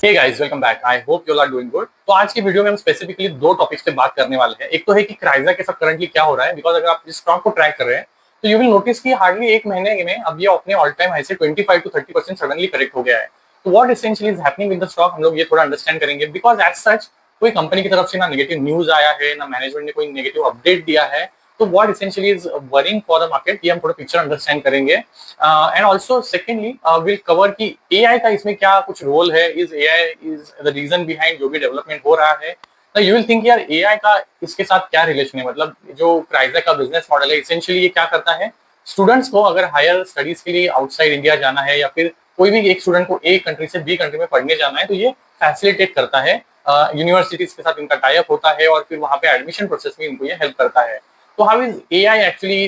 Hey guys, welcome back. I hope you are doing good. तो आज की video में हम स्पेसिफिकली दो टॉपिक्स पे बात करने वाले हैं। एक तो है कि क्राइजा के साथ करंटली क्या हो रहा है, बिकॉज अगर आप इस स्टॉक को ट्रैक कर रहे हैं तो यू विल नोटिस कि हार्डली एक महीने में अब ये अपने ऑल टाइम हाई से 25 to 30% सडनली करेक्ट हो गया है। तो what essentially is happening with the stock, हम लोग ये थोड़ा अंडरस्टैंड करेंगे। बिकॉज एज सच कोई कंपनी की तरफ से ना नेगेटिव न्यूज आया है, ना मैनेजमेंट ने कोई नेगेटिव अपडेट दिया है। तो what essentially is worrying for the market, ये हम थोड़ा पिक्चर अंडरस्टैंड करेंगे। And also secondly will cover कि एआई का इसमें क्या कुछ रोल है। Is AI is the reason behind जो भी डेवलपमेंट हो रहा है। तो यू विल थिंक यार एआई का इसके साथ क्या रिलेशन है, मतलब जो क्राइजा का बिजनेस मॉडल है इसेंशियली ये क्या करता है। स्टूडेंट्स को अगर हायर स्टडीज के लिए आउटसाइड इंडिया जाना है या फिर कोई भी एक स्टूडेंट को ए कंट्री से बी कंट्री में पढ़ने जाना है तो ये फैसिलिटेट करता है। यूनिवर्सिटीज के साथ इनका टाइप होता है और फिर वहां पे एडमिशन प्रोसेस में इनको ये हेल्प करता है। तो how is AI actually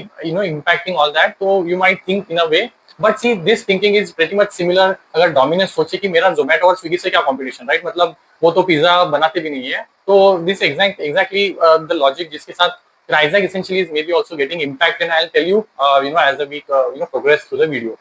impacting all that, तो you might think in a way, but see this thinking is pretty much similar. अगर डोमिनोज सोचे कि मेरा जोमेटो और स्विगी से क्या कॉम्पिटिशन, राइट, मतलब वो तो पिज्जा बनाते भी नहीं है। तो दिस एग्जैक्टली द लॉजिक जिसके साथ Cryzac essentially is maybe also getting impact, and I'll tell you, as the week progress through the video.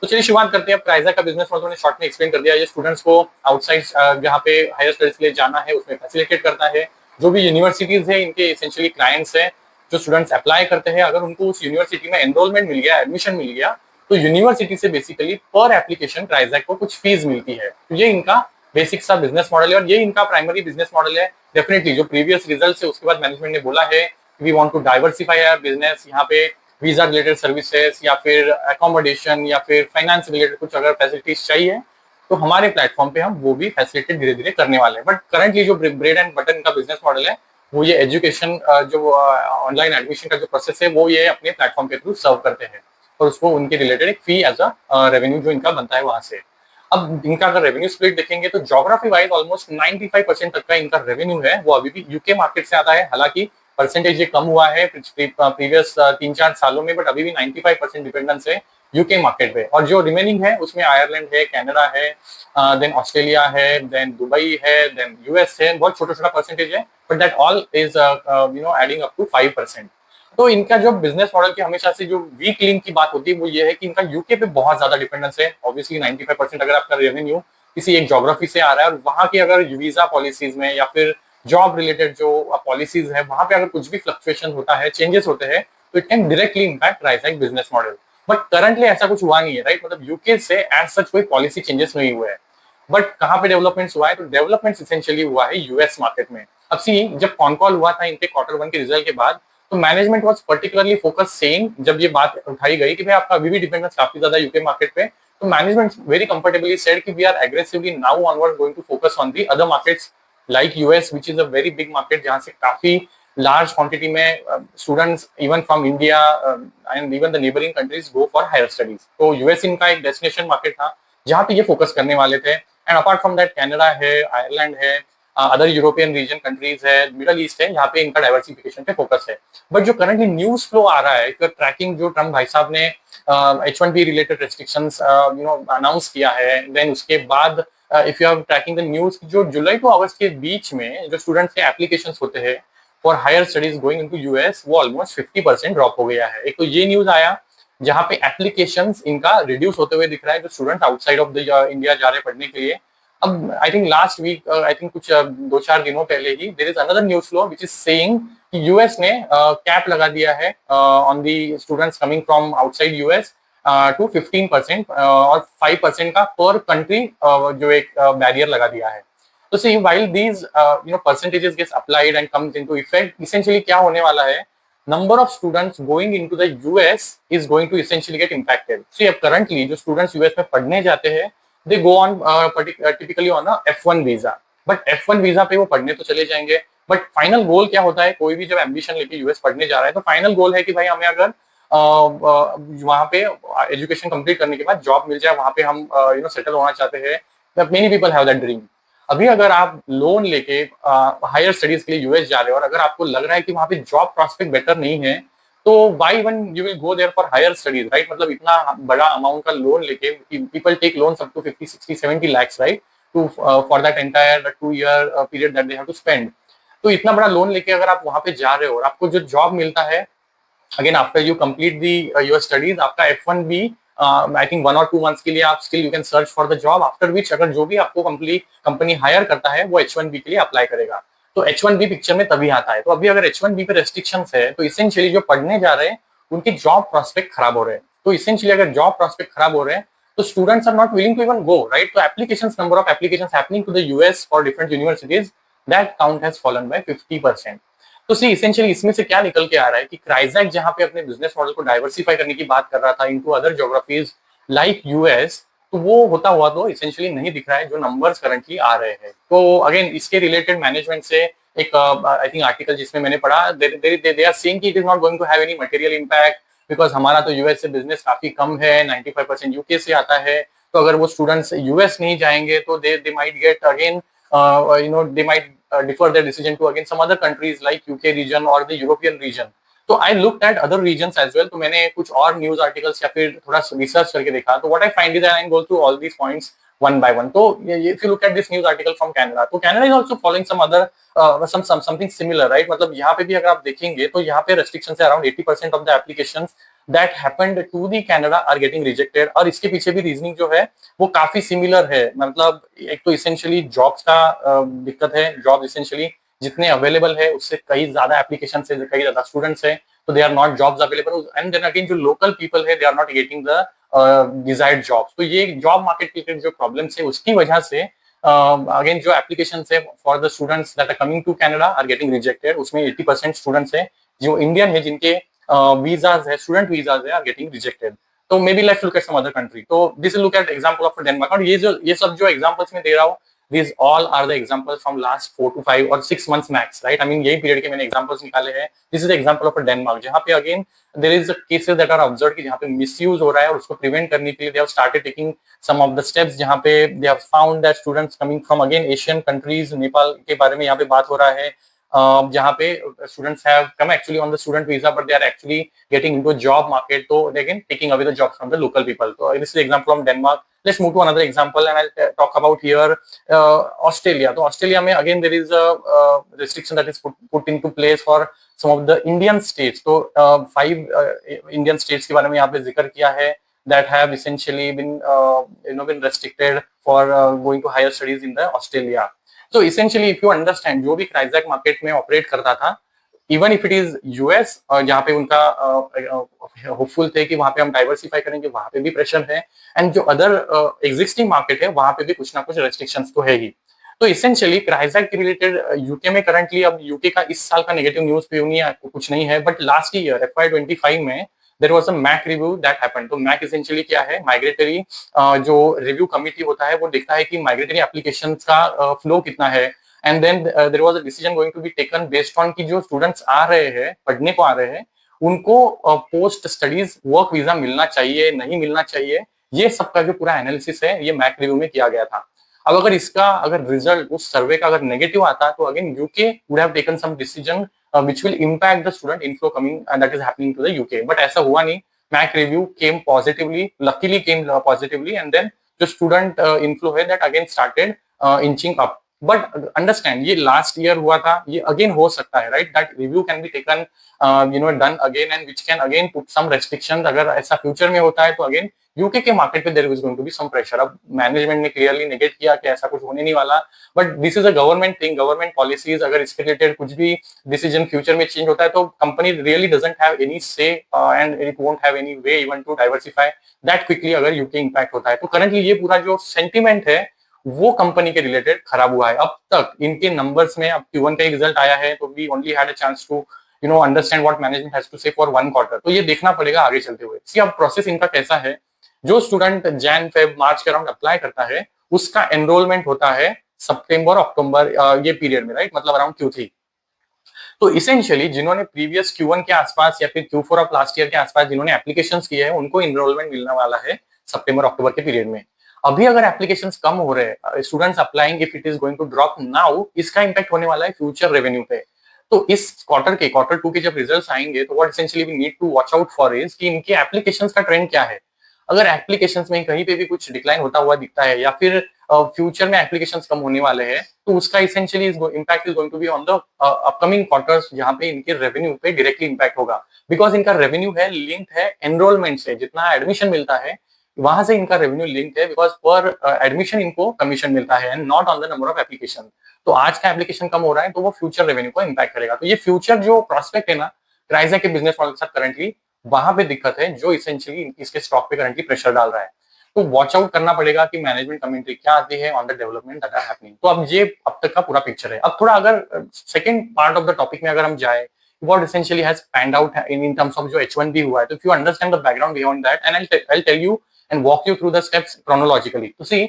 तो चलिए शुरुआत करते हैं। अब Cryzac का बिजनेस मॉडल शॉर्ट में एक्सप्लेन कर दिया। ये स्टूडेंट्स को आउटसाइड जहाँ पे हायर स्टडीज के लिए जाना है उसमें फैसिलिटेट करता है। जो भी यूनिवर्सिटीज है इनके एसेंशियली क्लाइंट्स है। जो स्टूडेंट्स अप्लाई करते हैं, अगर उनको उस यूनिवर्सिटी में एनरोलमेंट मिल गया, एडमिशन मिल गया, तो यूनिवर्सिटी से बेसिकली पर एप्लीकेशन Cryzac को कुछ फीस मिलती है। तो ये इनका बेसिक सा बिजनेस मॉडल है और ये इनका प्राइमरी बिजनेस मॉडल है। डेफिनेटली जो प्रीवियस रिजल्ट है उसके बाद मैनेजमेंट ने बोला है we want to diversify our business. यहाँ पे वीजा रिलेटेड सर्विसेज या फिर अकोमोडेशन या फिर फाइनेंस रिलेटेड कुछ अगर फैसिलिटीज चाहिए तो हमारे प्लेटफॉर्म पे हम वो भी फैसिलिटेट धीरे धीरे करने वाले हैं। बट करंटली जो ब्रेड एंड बटन का बिजनेस मॉडल है वो ये एजुकेशन, जो ऑनलाइन एडमिशन का जो प्रोसेस है वो ये अपने प्लेटफॉर्म के थ्रू सर्व करते हैं और उसको उनके रिलेटेड एक फी एज अ रेवेन्यू जो इनका बनता है वहां से। अब इनका अगर रेवेन्यू स्प्लिट देखेंगे तो ज्योग्राफी वाइज ऑलमोस्ट 95% तक का इनका रेवेन्यू है वो अभी भी यूके मार्केट से आता है। हालांकि परसेंटेज ये कम हुआ है प्रीवियस 3-4 सालों में, बट अभी भी 95% डिपेंडेंस है यूके मार्केट पे। और जो रिमेनिंग है उसमें आयरलैंड है, कनाडा है, देन ऑस्ट्रेलिया है, देन दुबई है, देन यूएस है। बहुत छोटा छोटा परसेंटेज है, but that all is adding up to 5%। तो इनका जो बिजनेस मॉडल की हमेशा से जो वीक लिंक की बात होती है वो ये है कि इनका यूके पे बहुत ज्यादा डिपेंडेंस है। ऑब्वियसली 95% अगर आपका रेवेन्यू किसी एक ज्योग्राफी से आ रहा है और वहां की अगर वीजा पॉलिसीज में या फिर जॉब रिलेटेड जो पॉलिसीज है वहां पे अगर कुछ भी फ्लक्चुएशन होता है, चेंजेस होते हैं, तो it can directly impact Cryzac business model. But currently ऐसा कुछ हुआ नहीं है, राइट, मतलब यूके से एज सच कोई पॉलिसी चेंजेस नहीं हुए हैं। बट कहाँ पे डेवलपमेंट्स हुआ है, तो डेवलपमेंट्स इसेंशियली हुआ है यूएस मार्केट में। अब सी जब कॉन कॉल हुआ था इनके Q1 के रिजल्ट के बाद, तो management was particularly focus saying, जब ये बात उठाई गई कि भाई आपका अभी भी डिपेंडेंस काफी ज्यादा यूके मार्केट पे, तो मैनेजमेंट वेरी कंफर्टेबली सेड कि we are aggressively now onward going to focus on the other markets like US, which is a very big market जहां से काफी लार्ज क्वांटिटी में students even from India and even the neighbouring countries go for higher studies. तो US इनका एक destination market था जहां पे ये फोकस करने वाले थे। And apart from that Canada है, आयरलैंड है, अदर यूरोपियन रीजन कंट्रीज है, मिडल ईस्ट है, यहाँ पे इनका डाइवर्सिफिकेशन पे फोकस है। बट जो करंटली न्यूज फ्लो आ रहा है, ट्रैकिंग जो ट्रम्प भाई साहब ने H1B रिलेटेड रेस्ट्रिक्शंस अनाउंस किया है, देन उसके बाद if you are tracking the news, जो जुलाई टू अगस्त के बीच में जो स्टूडेंट्स के एप्लीकेशंस होते हैं for higher studies going into US, वो ऑलमोस्ट 50% ड्रॉप हो गया है। एक तो ये न्यूज आया जहाँ पे एप्लीकेशंस इनका रिड्यूस होते हुए दिख रहा है, जो student outside of the India जा रहे हैं पढ़ने के लिए। अब I think last week, I think कुछ 2-4 दिनों पहले ही there is another news flow which is saying कि यूएस ने कैप लगा दिया है on the students coming from outside US to 15% और 5% का पर कंट्री जो एक बैरियर लगा दिया है। तो see while these percentages gets applied and comes into effect, essentially क्या होने वाला है, number of students going into the US is going to essentially get impacted. See, अब currently जो students US में पढ़ने जाते हैं, they go on typically on a F1 visa. But F1 visa पे वो पढ़ने तो चले जाएंगे, बट फाइनल गोल क्या होता है, कोई भी जब एम्बिशन लेके यूएस पढ़ने जा रहा है तो फाइनल गोल है कि भाई हमें अगर वहां पे एजुकेशन कंप्लीट करने के बाद जॉब मिल जाए, वहां पे हम सेटल होना चाहते हैं। Many people have that dream. अभी अगर आप लोन लेके हायर स्टडीज के लिए यूएस जा रहे हो और अगर आपको लग रहा है कि वहां पे जॉब प्रोस्पेक्ट बेटर नहीं है, तो why even you will go there for higher studies, right, मतलब इतना बड़ा अमाउंट का लोन लेके people take loan up to 50, 60, 70 lakhs, right, to for that entire 2 year period that they have to spend. तो इतना बड़ा लोन लेके अगर आप वहां पे जा रहे हो और आपको जो जॉब मिलता है, again after you complete the your studies, आपका F1B आई थिंक 1 और 2 मंथ्स के लिए आप still you can search for the job, after which अगर जो भी आपको कंपनी हायर करता है वो H1B के लिए अप्लाई करेगा। तो H1B पिक्चर में तभी आता है। तो अभी अगर H1B पे रेस्ट्रिक्शंस है तो इसेंशियली जो पढ़ने जा रहे हैं उनकी जॉब प्रोस्पेक्ट खराब हो रहे हैं। तो इसेंशियली अगर जॉब प्रोस्पेक्ट खराब हो रहे हैं तो students are not willing to even go, right? तो applications, number of applications happening to the US for different universities, that count has fallen by 50%। तो सी इसेंशियली इसमें से क्या निकल के आ रहा है कि क्राइजैक जहां पे अपने बिजनेस मॉडल को डाइवर्सिफाई करने की बात कर रहा था into other geographies like US, तो वो होता हुआ तो इसेंशियली नहीं दिख रहा है जो नंबर्स करंटली आ रहे हैं। तो अगेन इसके रिलेटेड मैनेजमेंट से एक आई थिंक आर्टिकल जिसमें मैंने पढ़ा, दे आर सेइंग कि it is not going to have any material impact because हमारा तो यूएस से बिजनेस काफी कम है, 95% यूके से आता है। तो अगर वो स्टूडेंट्स यूएस नहीं जाएंगे तो they might get again they might defer their decision to again some other countries like UK region or the European region. तो I looked at other regions as well. तो मैंने कुछ और न्यूज आर्टिकल्स या फिर थोड़ा रिसर्च करके देखा। तो what I find is that I go through all these points one by one. तो if you look at this news article from Canada, तो Canada is also following some other something similar, right? मतलब यहाँ पे भी अगर आप देखेंगे तो यहाँ पे restrictions है around 80% of the applications that happened to the Canada are getting rejected। और इसके पीछे भी रीजनिंग जो है वो काफी सिमिलर है। मतलब एक तो इसेंशियली जॉब्स का दिक्कत है, जॉब इसेंशियली जितने अवेलेबल है उससे कई ज्यादा एप्लीकेशन है, कई ज्यादा स्टूडेंट्स है, तो they are not jobs available. And then again जो लोकल पीपल है they are not getting the desired jobs. तो ये जॉब मार्केट के जो प्रॉब्लम्स है उसकी वजह से अगेन जो एप्लीकेशंस है for the students that are coming to Canada are getting rejected. उसमें 80% स्टूडेंट्स है जो इंडियन है जिनके वीजाज है, स्टूडेंट वीजाज है, आर गेटिंग रिजेक्टेड। तो maybe let's look at some other country. तो this look at example of Denmark. और ये सब जो एग्जांपल्स मैं दे रहा हूँ these all are the examples from last 4 to 5 or 6 months max, right? I mean यही पीरियड के मैंने एग्जांपल्स निकाले हैं। This is example of Denmark जहां पे again there is cases that are observed कि जहां पे मिसयूज हो रहा है और उसको प्रिवेंट करने के लिए they have started taking some of the steps जहां पे they have found that students coming from again Asian countries, Nepal के बारे में यहाँ पे बात हो रहा है, जहां पे students have come actually on the student visa but they are actually getting into a job market, so they again taking away the jobs from the local people. So this is an example from Denmark. Let's move to another example and I'll talk about here Australia. So Australia में again there is a restriction that is put into place for some of the Indian states. So 5 Indian states के बारे में यहाँ पे जिक्र किया है that have essentially been restricted for going to higher studies in the Australia. So essentially if you understand जो भी क्राइजैक मार्केट में ऑपरेट करता था, even if it is US जहाँ पे उनका होपफुल थे कि वहां पे हम डाइवर्सिफाई करेंगे, वहां पे भी प्रेशर है, एंड जो अदर एग्जिस्टिंग मार्केट है वहां पे भी कुछ ना कुछ रेस्ट्रिक्शंस तो है ही। तो इसेंशियली क्राइजैक के रिलेटेड यूके में करंटली, अब यूके का इस साल का नेगेटिव न्यूज पे कुछ नहीं है, बट लास्ट ईयर FY25 में there was a MAC review that happened. तो मैक इसेंशियली क्या है, माइग्रेटरी जो रिव्यू कमिटी होता है वो देखता है कि माइग्रेटरी एप्लीकेशंस का फ्लो कितना है, and then there was a decision going to be taken based on कि जो स्टूडेंट्स आ रहे हैं, पढ़ने को आ रहे हैं, उनको पोस्ट स्टडीज वर्क वीजा मिलना चाहिए, नहीं मिलना चाहिए, ये सबका जो पूरा एनालिसिस है ये मैक रिव्यू में किया गया था। अब अगर रिजल्ट उस सर्वे का अगर नेगेटिव आता तो again UK would have taken some decision which will impact the student inflow coming and that is happening to the UK, but ऐसा हुआ नहीं। MAC review came positively, luckily came positively, and then जो student inflow है that again started inching up। but understand ये last year हुआ था, ये again हो सकता है, right? that review can be taken done again and which can again put some restrictions। अगर ऐसा फ्यूचर में होता है तो अगेन यूके के मार्केट पे there is going to be some pressure. अब मैनेजमेंट ने क्लियरली नेगेट किया कि ऐसा कुछ होने नहीं वाला, but this is a government thing, government policies. अगर इसके रिलेटेड कुछ भी डिसीजन फ्यूचर में चेंज होता है तो company really doesn't have any say and it won't have any way even to diversify that quickly अगर यूके इंपैक्ट होता है। तो करंटली ये पूरा जो सेंटिमेंट है वो कंपनी के रिलेटेड खराब हुआ है। अब तक इनके नंबर्स में, अब Q1 का रिजल्ट आया है तो we only had a chance to understand what management has to say for 1 quarter. तो ये देखना पड़ेगा आगे चलते हुए। सी अब प्रोसेस इनका कैसा है, जो स्टूडेंट जैन फेब मार्च के अराउंड अप्लाई करता है उसका एनरोलमेंट होता है सितंबर अक्टूबर ये पीरियड में, राइट? मतलब अराउंड Q3। तो इसेंशियली जिन्होंने प्रीवियस Q1 के आसपास या फिर Q4 ऑफ लास्ट ईयर के आसपास जिन्होंने एप्लीकेशंस किए हैं उनको एनरोलमेंट मिलने वाला है सितंबर अक्टूबर के पीरियड में। अभी अगर एप्लीकेशंस कम हो रहे हैं, students applying, if it is going to drop now, इसका इंपैक्ट होने वाला है फ्यूचर रेवेन्यू पे। तो इस क्वार्टर 2 के जब रिजल्ट्स आएंगे तो what essentially we need to watch out for is कि इनके एप्लीकेशंस का ट्रेंड क्या है। अगर एप्लीकेशंस में कहीं पे भी कुछ डिक्लाइन होता हुआ दिखता है या फिर फ्यूचर में एप्लीकेशंस कम होने वाले हैं तो उसका essentially impact is going to be on the upcoming quarters जहां पे इनके रेवेन्यू पे डायरेक्टली इम्पैक्ट होगा, बिकॉज इनका रेवेन्यू है लिंक्ड है एनरोलमेंट से। जितना एडमिशन मिलता है वहां से इनका रेवेन्यू लिंक है, बिकॉज पर एडमिशन इनको कमीशन मिलता है and not on the number of application. तो आज का एप्लीकेशन कम हो रहा है तो वो फ्यूचर रेवेन्यू को इम्पैक्ट करेगा। तो ये फ्यूचर जो प्रोस्पेक्ट है ना क्राइजा के बिजनेस मॉडल के साथ करंटली, वहां पे दिक्कत है जो इसेंशियली इसके स्टॉक पे करंटली प्रेशर डाल रहा है। तो वॉच आउट करना पड़ेगा कि मैनेजमेंट कमेंट्री क्या आती है on the development that are happening. तो अब ये अब तक का पूरा पिक्चर है। अब थोड़ा अगर second part of the topic में अगर हम जाए, what essentially has panned out in terms of जो H1B हुआ है, तो if you understand the background beyond that, and I'll tell you and walk you through the steps chronologically. तो see,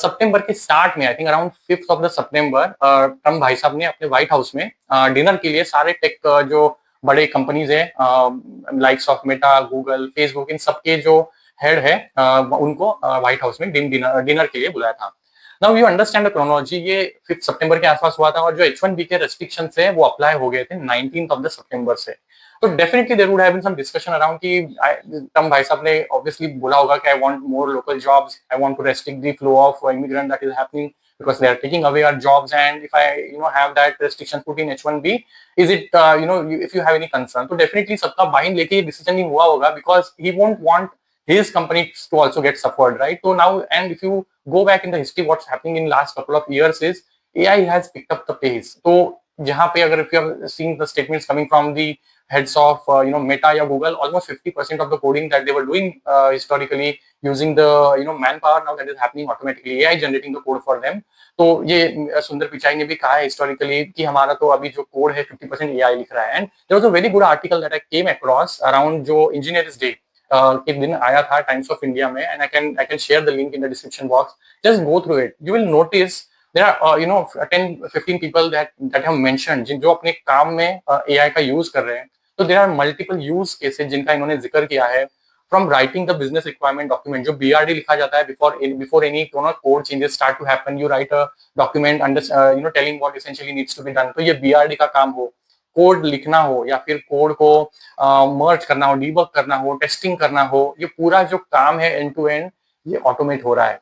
सितंबर के स्टार्ट में I think around 5th of the September Trump भाई साहब ने अपने व्हाइट हाउस में डिनर के लिए सारे टेक जो बड़े कंपनीज है, likes of Meta, Google, Facebook, इन सबके जो हेड है उनको व्हाइट हाउस में डिनर के लिए बुलाया था। Now you understand the chronology, ये 5 सितंबर के आसपास हुआ था और जो H1B के रेस्ट्रिक्शंस है वो अप्लाई हो गए थे 19th ऑफ द सितंबर से। तो definitely there would have been some discussion around कि ट्रम्प भाई साहब ने ऑब्वियसली बोला होगा कि I want more local jobs, I want to restrict the flow of immigrant that is happening because they are taking away our jobs, and if I have that restriction put in H1B, is it if you have any concern, तो definitely सबका बाइन लेके ये decision नहीं हुआ होगा because he won't want his companies to also get suffered, right? So now, and if you go back in the history, what's happening in last couple of years is AI has picked up the pace. तो जहाँ पे अगर if you have seen the statements coming from the heads of Meta या Google, almost 50% of the coding that they were doing historically using the manpower, now that is happening automatically, AI generating the code for them. तो ये सुंदर पिचाई ने भी कहा है historically कि हमारा तो अभी जो कोड है 50% AI लिख रहा है। And there was a very good article that I came across around जो इंजीनियर्स डे के दिन आया था टाइम्स ऑफ इंडिया में, and I can share the link in the description box, just go through it, you will notice there are 10-15 people that have mentioned जिन जो अपने काम में AI का यूज कर रहे हैं। तो there are multiple use cases जिनका इन्होंने जिक्र किया है, from writing the business requirement document, जो BRD लिखा जाता है before any code changes start to happen, you write a document under telling what essentially needs to be done। तो ये BRD का काम हो, कोड लिखना हो या फिर कोड को मर्ज करना हो, डीबग करना हो, टेस्टिंग करना हो, ये पूरा जो काम है एंड टू एंड ये ऑटोमेट हो रहा है।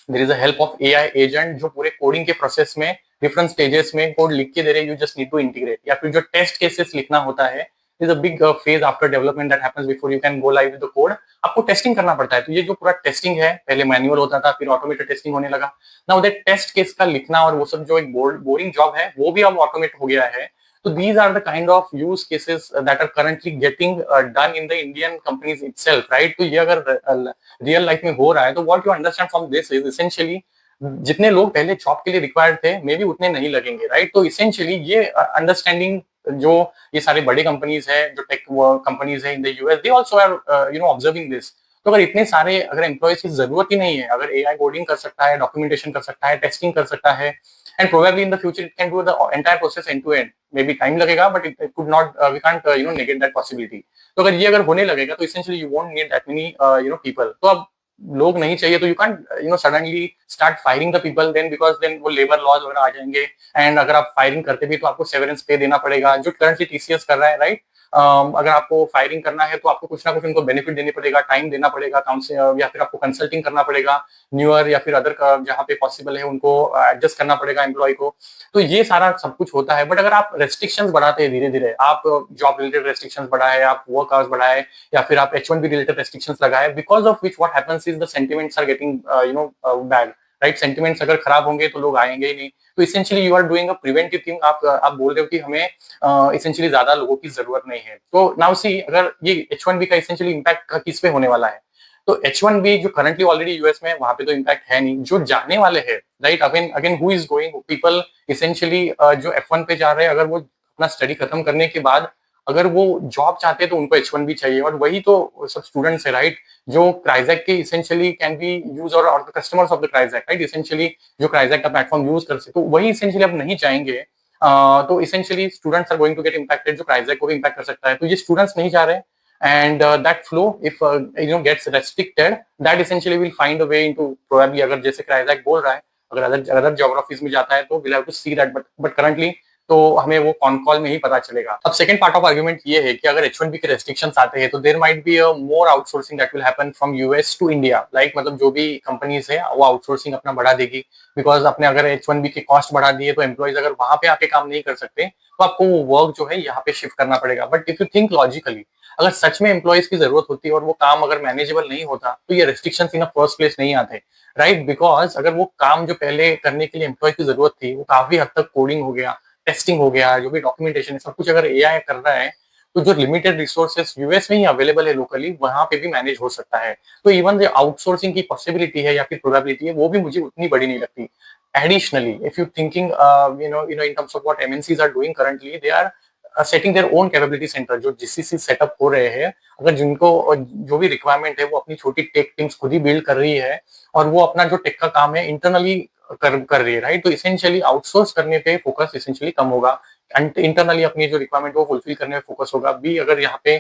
There is a help of AI agent जो पूरे कोडिंग के प्रोसेस में डिफरेंट स्टेजेस में कोड लिख के दे रहे हैं, you just need to integrate. या फिर जो टेस्ट केसेस लिखना होता है, is a big phase after development that happens before you can go live with the code. आपको टेस्टिंग करना पड़ता है। तो ये जो पूरा टेस्टिंग है, पहले मैनुअल होता था, फिर ऑटोमेटेड टेस्टिंग होने लगा। नाउ दैट टेस्ट केस का लिखना और वो सब जो एक बोरिंग जॉब है वो भी अब ऑटोमेट हो गया है। So these are the kind of use cases that are currently getting done in the Indian companies itself, right? तो ये अगर रियल लाइफ में हो रहा है तो what you understand from this is essentially जितने लोग पहले जॉब के लिए रिक्वायर्ड थे मे बी उतने नहीं लगेंगे, राइट? तो इसेंशियली ये अंडरस्टैंडिंग जो ये सारे बड़े कंपनीज है, जो टेक कंपनीज है in the US, they also are observing this. तो अगर इतने सारे अगर एम्प्लॉयज की जरूरत ही नहीं है, अगर एआई कोडिंग कर सकता है, डॉक्यूमेंटेशन कर सकता है, टेस्टिंग कर सकता है, and probably in the future it can do the entire process end to end, maybe time लगेगा but it could not, we can't negate that possibility. तो अगर ये अगर होने लगेगा तो essentially you won't need that many people. तो अब लोग नहीं चाहिए तो you can't suddenly start firing the people then, because then वो लेबर लॉज वगैरह आ जाएंगे। एंड अगर आप फायरिंग करते भी तो आपको सेवरेंस पे देना पड़ेगा, जो करंटली टीसीएस कर रहा है, राइट? अगर आपको फायरिंग करना है तो आपको कुछ ना कुछ उनको बेनिफिट देनी पड़ेगा, टाइम देना पड़ेगा, काउंसिल या फिर आपको कंसल्टिंग करना पड़ेगा, न्यूअर या फिर अदर जहाँ पे पॉसिबल है उनको एडजस्ट करना पड़ेगा एम्प्लॉय को। तो ये सारा सब कुछ होता है। बट अगर आप रेस्ट्रिक्शंस बढ़ाते हैं धीरे धीरे, आप जॉब रिलेटेड रेस्ट्रिक्शंस बढ़ाए, आप वर्क आवर्स बढ़ाए, या फिर आप H1B रिलेटेड रेस्ट्रिक्शंस लगाए, because of which what happens is the sentiments are getting bad, right? Sentiments अगर खराब होंगे तो लोग आएंगे ही नहीं। तो essentially you are doing a preventive thing. आप बोल रहे हो कि हमें इसेंशियली ज्यादा लोगों की जरूरत नहीं है। तो नाउ सी, अगर ये H1B का इसेंशियली इम्पैक्ट किस पे होने वाला है, तो H1B जो करंटली ऑलरेडी यूएस में, वहां पे तो इम्पैक्ट है नहीं, जो जाने वाले हैं, right? Again again who is going, people essentially जो F1 पे जा रहे हैं, अगर वो अपना स्टडी खत्म करने के बाद अगर वो जॉब चाहते हैं तो उनको H1B चाहिए। और वही तो सब स्टूडेंट्स है, राइट? जो क्राइजैक के इसेंशियली कैन बी यूज, और कस्टमर्स ऑफ द क्राइजैक, राइट? इसेंशियली जो क्राइजैक का प्लेटफॉर्म यूज कर सकते, तो वही इसेंशियली अब नहीं चाहेंगे। तो essentially students are going to get impacted, जो क्राइजैक को भी इम्पैक्ट कर सकता है। तो ये स्टूडेंट्स नहीं जा रहे, and that flow if gets restricted, that essentially will find a way into probably, अगर जैसे क्राइजैक बोल रहा है, अगर अदर ज्योग्राफीज में जाता है तो we'll have to see that, but currently तो हमें वो कॉन कॉल में ही पता चलेगा। अब सेकंड पार्ट ऑफ आर्गुमेंट ये है कि अगर H1B के रेस्ट्रिक्शंस आते हैं तो there might be a more outsourcing that will happen from US to India. Like मतलब जो भी कंपनीज है वो आउटसोर्सिंग अपना बढ़ा देगी, बिकॉज अपने अगर H1B की कॉस्ट बढ़ा दी है तो एम्प्लॉइज अगर वहां पे आके काम नहीं कर सकते तो आपको वो वर्क जो है यहाँ पे शिफ्ट करना पड़ेगा। But if you think logically, अगर सच में एम्प्लॉइज की जरूरत होती है और वो काम अगर मैनेजेबल नहीं होता तो ये रेस्ट्रिक्शंस इन फर्स्ट प्लेस नहीं आते, राइट? बिकॉज अगर वो काम जो पहले करने के लिए एम्प्लॉय की जरूरत थी वो काफी हद तक कोडिंग हो गया, टेस्टिंग हो गया, जो भी डॉक्यूमेंटेशन है सब कुछ अगर एआई कर रहा है, तो जो लिमिटेड रिसोर्सेस यूएस में ही अवेलेबल है लोकली, वहां पे भी मैनेज हो सकता है। तो इवन जो आउटसोर्सिंग की पॉसिबिलिटी है या फिर प्रोबेबिलिटी है वो भी मुझे उतनी बड़ी नहीं लगती। Additionally, if you thinking, in terms of what MNCs are doing currently, they are setting their own capability centre, जो जीसीसी सेटअप हो रहे हैं, अगर जिनको जो भी रिक्वायरमेंट है वो अपनी छोटी टेक टीम्स खुद ही बिल्ड कर रही है और वो अपना जो टेक का काम है इंटरनली कर रही है, राइट? तो इसेंशियली आउटसोर्स करने पे फोकस इसेंशियली कम होगा, इंटरनली अपनी जो रिक्वायरमेंट वो फुलफिल करने में फोकस होगा। भी अगर यहाँ पे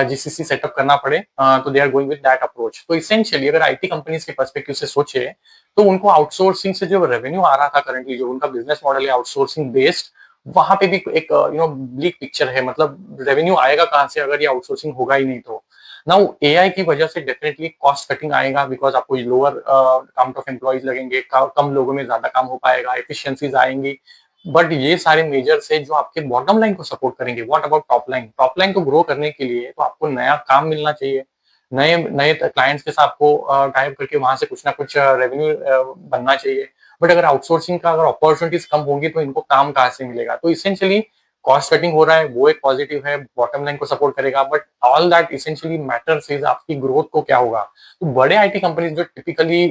जीसीसी सेटअप करना पड़े तो they are going with that approach. तो इसेंशियली अगर आईटी कंपनीज के पर्सपेक्टिव से सोचे तो उनको आउटसोर्सिंग से जो रेवेन्यू आ रहा था करंटली, जो उनका बिजनेस मॉडल है आउटसोर्सिंग बेस्ड, वहां पे भी एक ब्लीक पिक्चर है। मतलब रेवेन्यू आएगा कहाँ से अगर ये आउटसोर्सिंग होगा ही नहीं तो। नाउ एआई की वजह से डेफिनेटली कॉस्ट कटिंग आएगा, बिकॉज आपको लोअर काउंट ऑफ एम्प्लॉइज लगेंगे, कम लोगों में ज्यादा काम हो पाएगा, एफिशिएंसीज आएंगी। बट ये सारे मेजर्स है जो आपके बॉटम लाइन को सपोर्ट करेंगे। What about top line? Top line को ग्रो करने के लिए तो आपको नया काम मिलना चाहिए, नए नए क्लाइंट्स के साथ आपको टाइप करके वहां से कुछ ना कुछ रेवेन्यू बनना चाहिए। बट अगर आउटसोर्सिंग का अगर अपॉर्चुनिटीज कम होंगी तो इनको काम कहाँ से मिलेगा? तो इसेंशियली कॉस्ट कटिंग हो रहा है वो एक पॉजिटिव है, बॉटम लाइन को सपोर्ट करेगा, but all that essentially matters is आपकी ग्रोथ को क्या होगा। तो बड़े आईटी कंपनीज जो टिपिकली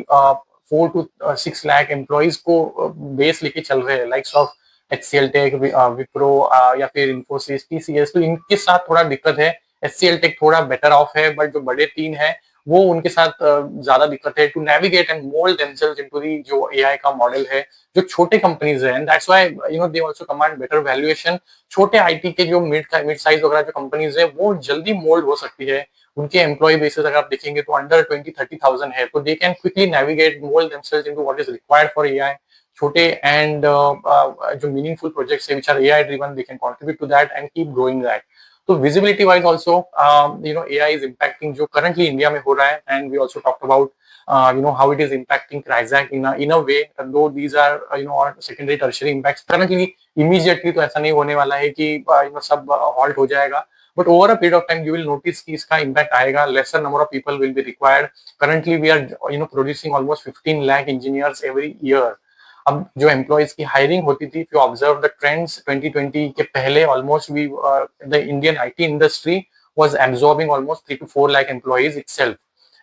4 to 6 लाख एम्प्लॉइज को बेस लेके चल रहे हैं, likes of HCL tech, Wipro या फिर इन्फोसिस, टीसीएस, तो इनके साथ थोड़ा दिक्कत है। HCL टेक थोड़ा बेटर ऑफ है, बट जो बड़े तीन है वो उनके साथ ज्यादा दिक्कत है to navigate and mould themselves into the जो एआई का मॉडल है। जो छोटे कंपनीज है, and that's why they also command better valuation. छोटे आईटी के जो मिड साइज वगैरह जो कंपनीज है वो जल्दी मोल्ड हो सकती है। उनके एम्प्लॉय बेसिस अगर आप देखेंगे तो अंडर 20-30,000 है, तो they can quickly navigate mould themselves into what is required for AI. छोटे एंड जो मीनिंगफुल प्रोजेक्ट्स है which are AI driven, they can contribute to that and keep growing that. तो visibility wise also AI is impacting जो currently India में हो रहा है, and we also talked about how it is impacting Crizac in a way, though these are secondary tertiary impacts currently। immediately तो ऐसा नहीं होने वाला है कि सब halt हो जाएगा, but over a period of time you will notice कि इसका impact आएगा। lesser number of people will be required। currently we are producing almost 15 lakh engineers every year। अब जो एम्प्लॉयज की हायरिंग होती थी, if you observe the trends 2020 के पहले, almost the Indian IT industry was absorbing almost 3 to 4 lakh employees itself,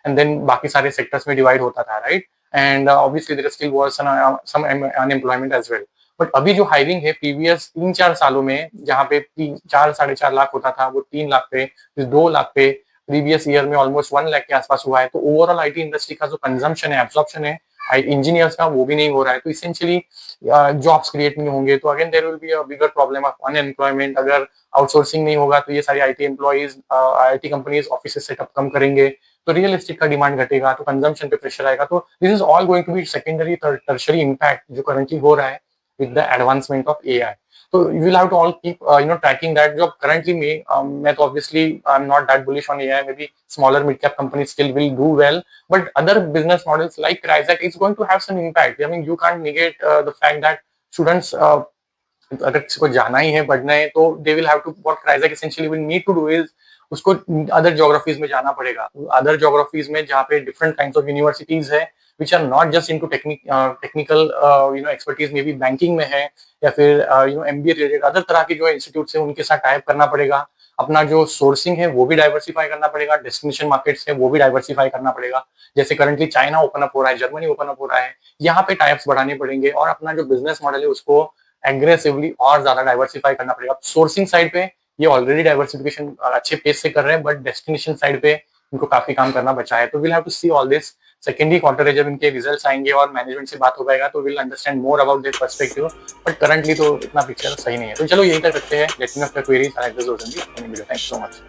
and then बाकी सारे sectors में डिवाइड होता था, right? And obviously there still was some unemployment as well. But अभी जो hiring है प्रीवियस 3-4 सालों में, जहाँ पे 4-4.5 लाख होता था वो 3 लाख पे, 2 लाख पे, प्रीवियस ईयर में ऑलमोस्ट 1 लाख के आसपास हुआ है। तो ओवरऑल आईटी इंडस्ट्री का जो कंजम्पशन है, एब्जॉर्प्शन है इंजीनियर्स का, वो भी नहीं हो रहा है। तो इसेंशियली जॉब्स क्रिएट नहीं होंगे, तो again there will be a bigger problem of unemployment. अगर आउटसोर्सिंग नहीं होगा तो ये सारी IT employees, IT companies office setup कम करेंगे, तो रियल एस्टेट का डिमांड घटेगा, तो कंजम्पशन पे प्रेशर आएगा। तो this is all going to be secondary tertiary impact जो करंटली हो रहा है with the advancement of AI. तो you will have to all keep tracking that. जो करंटली मैं तो obviously I am not that bullish on AI, maybe smaller mid cap companies still will do well, but other business models like Crizac is going to have some impact। I mean, you can't negate the fact that students, अगर किसी को जाना ही है पढ़ना है तो they will have to, what Crizac essentially will need to do is उसको other geographies में जाना पड़ेगा। अदर ज्योग्राफीज में जहाँ पे डिफरेंट काइंड्स ऑफ यूनिवर्सिटीज है which are not just into technical expertise, may be banking में है या फिर MBA रिलेटेड अदर तरह के जो इंस्टीट्यूट है उनके साथ टाइप करना पड़ेगा। अपना जो सोर्सिंग है वो भी डाइवर्सिफाई करना पड़ेगा, डेस्टिनेशन मार्केट्स है वो भी डाइवर्सिफाई करना पड़ेगा। जैसे करंटली चाइना ओपन अप हो रहा है, जर्मनी ओपन अप हो रहा है, यहाँ पे टाइप्स बढ़ाने पड़ेंगे और अपना जो बिजनेस मॉडल है उसको एग्रेसिवली और ज्यादा डाइवर्सिफाई करना पड़ेगा। सोर्सिंग साइड पे ये ऑलरेडी डाइवर्सिफिकेशन अच्छे पेस से कर रहे हैं, बट डेस्टिनेशन साइड पे इनको काफी काम करना बचा है। तो will have to see all this. Secondary quarter है, जब इनके रिजल्ट्स आएंगे और मैनेजमेंट से बात हो पाएगा तो will understand more about their perspective. But currently तो इतना पिक्चर सही नहीं है। तो चलो यही कर सकते हैं। Let me know your queries and address. Thank you so much.